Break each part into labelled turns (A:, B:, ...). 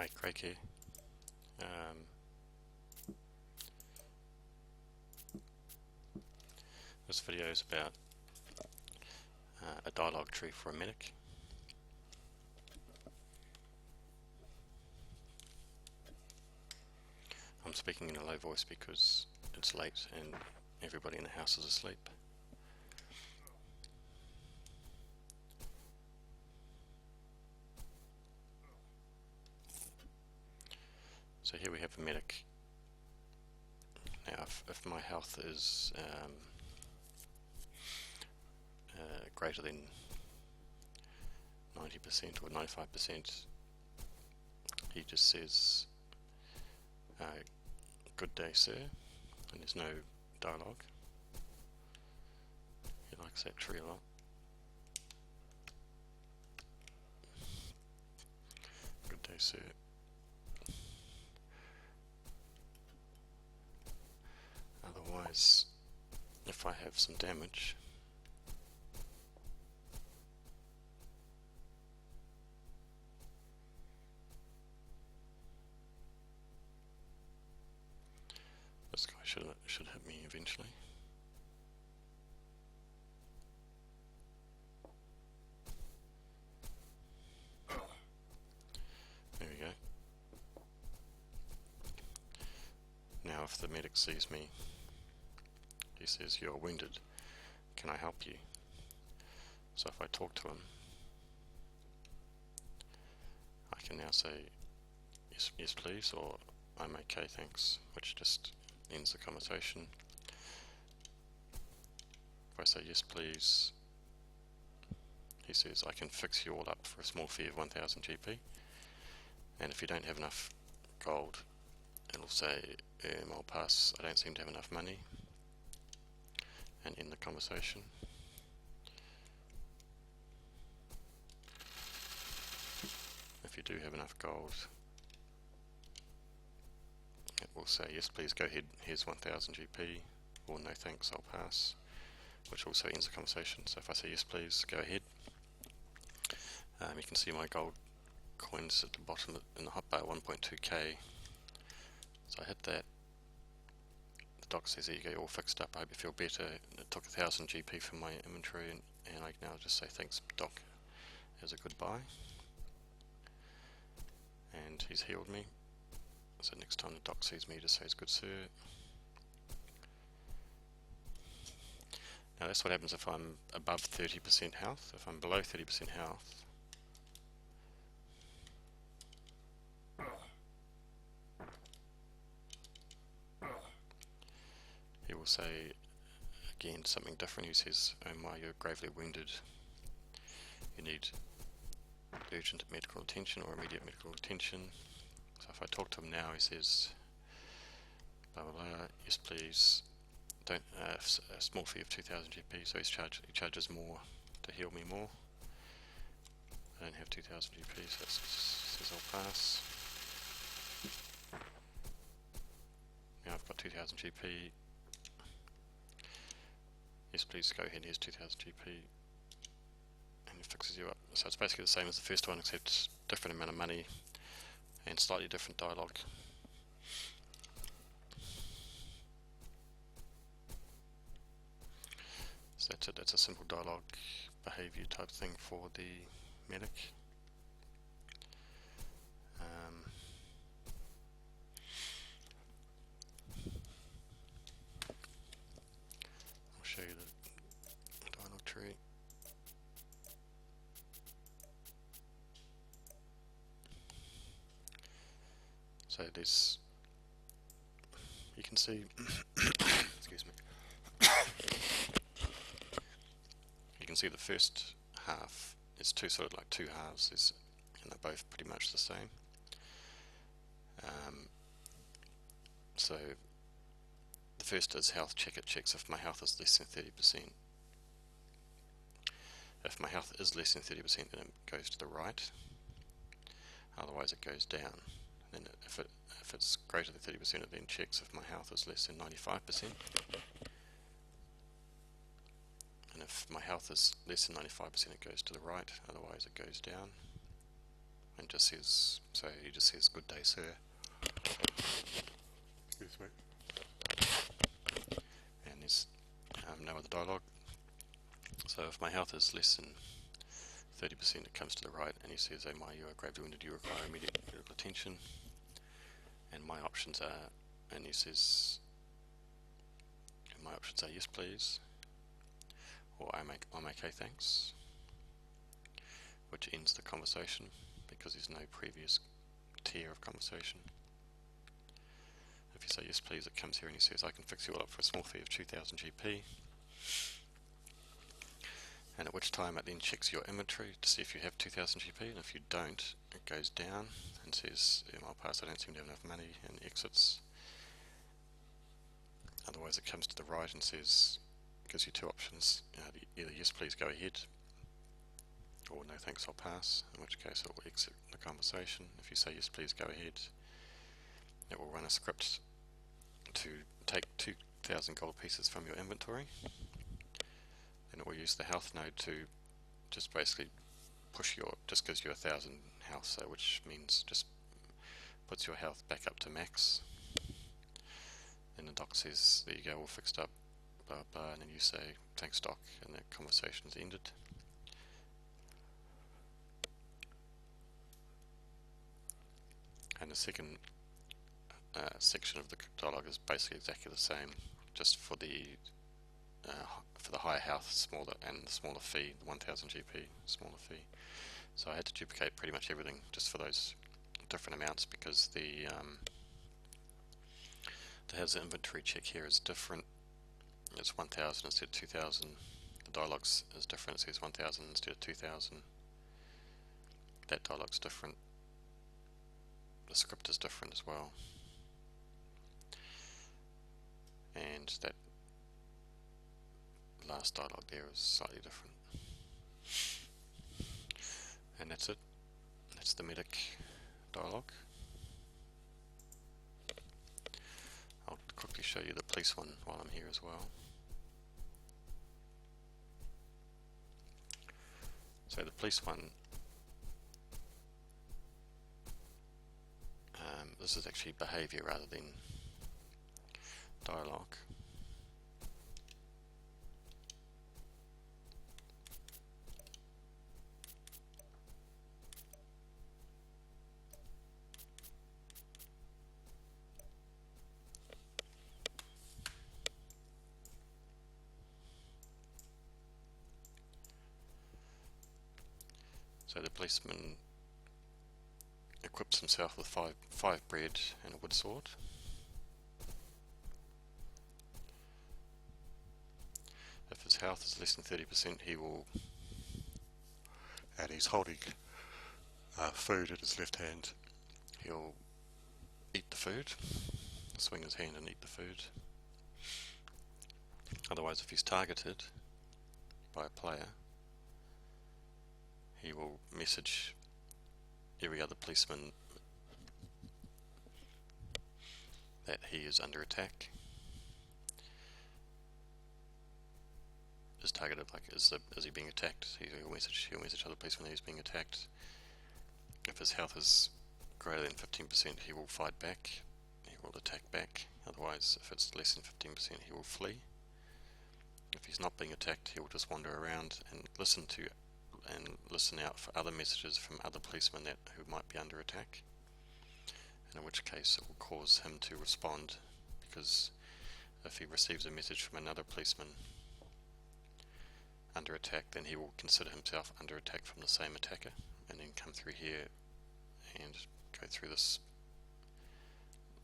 A: Hi, Craig here. This video is about a dialogue tree for a medic. I'm speaking in a low voice because it's late and everybody in the house is asleep. So here we have a medic. Now if my health is greater than 90% or 95%, he just says, "Good day, sir," and there's no dialogue. He likes that tree a lot. Good day, sir. Otherwise, if I have some damage, this guy should hit me eventually. There we go. Now if the medic sees me, he says, "You're wounded, can I help you?" So if I talk to him, I can now say, yes please, or "I'm okay thanks," which just ends the conversation. If I say yes please, he says, "I can fix you all up for a small fee of 1000 GP, and if you don't have enough gold," it'll say, "I'll pass, I don't seem to have enough money," and end the conversation. If you do have enough gold, it will say, "Yes please, go ahead, here's 1000 GP," or "No thanks, I'll pass," which also ends the conversation. So if I say yes please, go ahead, you can see my gold coins at the bottom in the hotbar, 1.2k. So I hit that. The doc says, "There you go, you're all fixed up, I hope you feel better." It took 1000 GP from my inventory, and I can now just say thanks doc as a goodbye. And he's healed me. So next time the doc sees me, just says, "Good sir." Now that's what happens if I'm above 30% health. If I'm below 30% health, he will say again something different. He says, "Oh my, you're gravely wounded. You need urgent medical attention or immediate medical attention." So if I talk to him now, he says, blah blah blah, "Yes please, don't a small fee of 2000 GP." So he charges more to heal me more. I don't have 2000 GP, so it says I'll pass. Now I've got 2000 GP. "Yes please, go ahead, here's 2000 GP," and it fixes you up. So it's basically the same as the first one, except different amount of money and slightly different dialogue. So that's it. That's a simple dialogue behavior type thing for the medic. I'll show you the dialogue tree. So there's, you can see, excuse me, you can see the first half, it's sort of like two halves, and they're both pretty much the same. So the first is health check. It checks if my health is less than 30%. If my health is less than 30%, then it goes to the right. Otherwise it goes down. Then if it's greater than 30%, it then checks if my health is less than 95%. And if my health is less than 95%, it goes to the right. Otherwise it goes down. and just says, so he just says, "Good day, sir." Excuse me. And there's no other dialogue. So if my health is less than 30%, it comes to the right, and he says, "Oh my, you are gravely wounded, you require immediate medical attention." And my options are, and he says, and my options are yes please, or I'm okay thanks, which ends the conversation because there's no previous tier of conversation. If you say yes please, it comes here and he says, "I can fix you all up for a small fee of 2000 GP. And at which time it then checks your inventory to see if you have 2000 GP, and if you don't, it goes down and says, "I'll pass, I don't seem to have enough money," and exits. Otherwise it comes to the right and says, gives you two options, either yes please go ahead, or no thanks I'll pass, in which case it will exit the conversation. If you say yes please go ahead, it will run a script to take 2000 gold pieces from your inventory, and it will use the health node to just basically just gives you 1000 health, so which means just puts your health back up to max. Then the doc says, "There you go, all fixed up, blah blah," and then you say, "Thanks doc," and the conversation's ended. And the second section of the dialogue is basically exactly the same, just for the higher health, smaller, and the smaller fee, the 1000 GP, smaller fee. So I had to duplicate pretty much everything just for those different amounts, because the hazard inventory check here is different. It's 1000 instead of 2000. The dialogues is different. It says 1000 instead of 2000. That dialogue's different. The script is different as well. And that last dialogue there is slightly different. And that's it. That's the medic dialogue. I'll quickly show you the police one while I'm here as well. So the police one, this is actually behaviour rather than dialogue. So the policeman equips himself with five bread and a wood sword. If his health is less than 30%, he will, and he's holding food in his left hand, he'll eat the food, swing his hand and eat the food. Otherwise, if he's targeted by a player, he will message every other policeman that he is under attack. Is targeted, like, is he being attacked? He'll message other policemen that he's being attacked. If his health is greater than 15%, he will fight back. He will attack back. Otherwise, if it's less than 15%, he will flee. If he's not being attacked, he will just wander around and listen out for other messages from other policemen who might be under attack. And in which case, it will cause him to respond, because if he receives a message from another policeman under attack, then he will consider himself under attack from the same attacker, and then come through here and go through this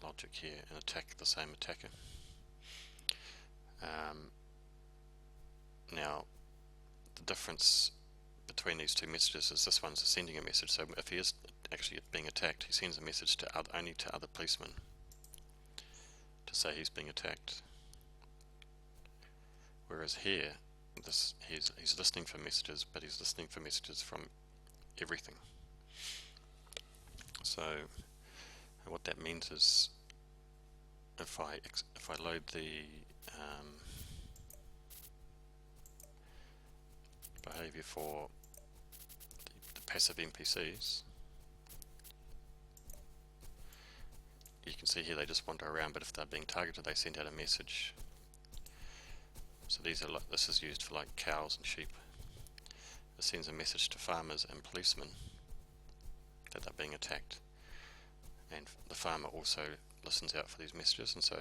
A: logic here and attack the same attacker. Now, the difference between these two messages is this one's sending a message, so if he is actually being attacked, he sends a message to only to other policemen to say he's being attacked. Whereas here, he's listening for messages, but he's listening for messages from everything. So what that means is, if I load the behavior for the passive NPCs, you can see here they just wander around, but if they're being targeted they send out a message. So this is used for like cows and sheep. It sends a message to farmers and policemen that they're being attacked, and the farmer also listens out for these messages. And so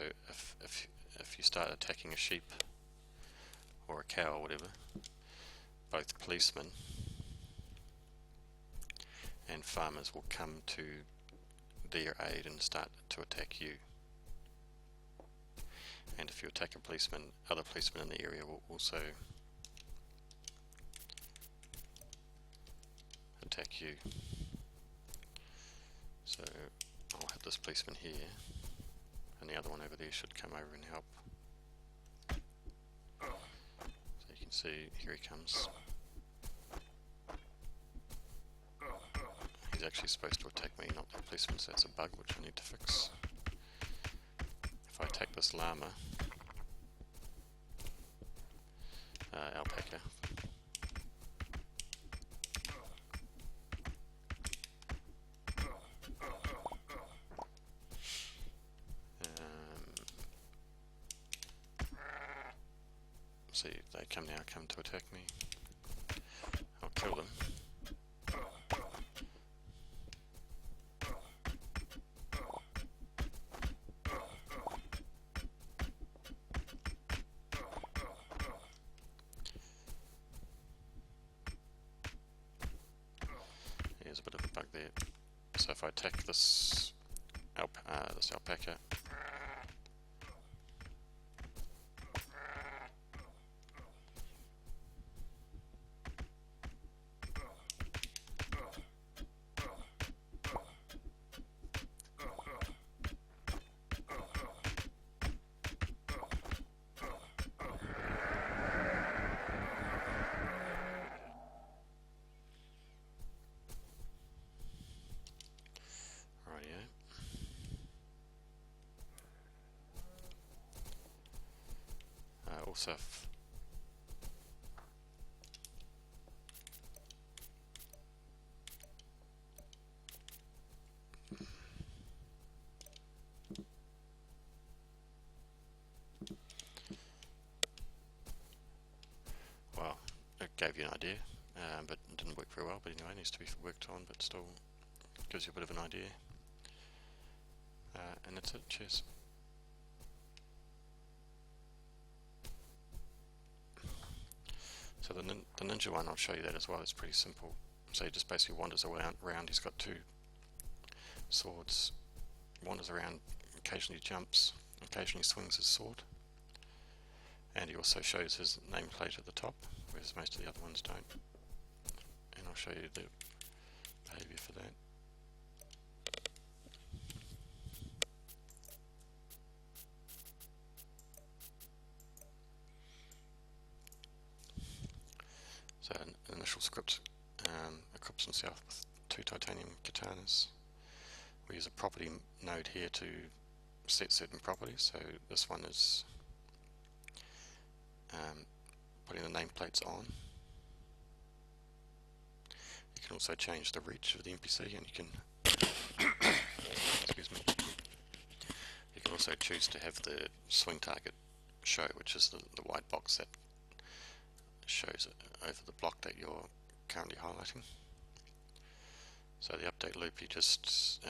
A: if you start attacking a sheep or a cow or whatever, both policemen and farmers will come to their aid and start to attack you. And if you attack a policeman, other policemen in the area will also attack you. So I'll have this policeman here, and the other one over there should come over and help. So you can see, here he comes. He's actually supposed to attack me, not the policeman, so that's a bug which I need to fix. If I attack this llama, alpaca, see, they come to attack me. I'll kill them. There's a bit of a bug there. So if I attack this alpaca, also well, it gave you an idea, but it didn't work very well. But anyway, it needs to be worked on, but still gives you a bit of an idea. And that's it. Cheers. So the ninja one, I'll show you that as well. It's pretty simple. So he just basically wanders around. He's got two swords. Wanders around, occasionally jumps, occasionally swings his sword. And he also shows his nameplate at the top, whereas most of the other ones don't. And I'll show you the behaviour for that. So an initial script equips himself with 2 titanium katanas. We use a property node here to set certain properties. So this one is putting the nameplates on. You can also change the reach of the NPC, and you can excuse me. You can also choose to have the swing target show, which is the white box that shows over the block that you're currently highlighting. So the update loop, you just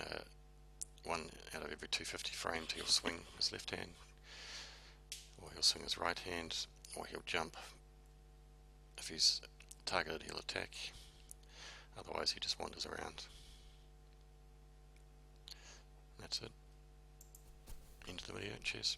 A: 1 out of every 250 frames he'll swing his left hand, or he'll swing his right hand, or he'll jump. If he's targeted, he'll attack. Otherwise he just wanders around. That's it. End of the video. Cheers.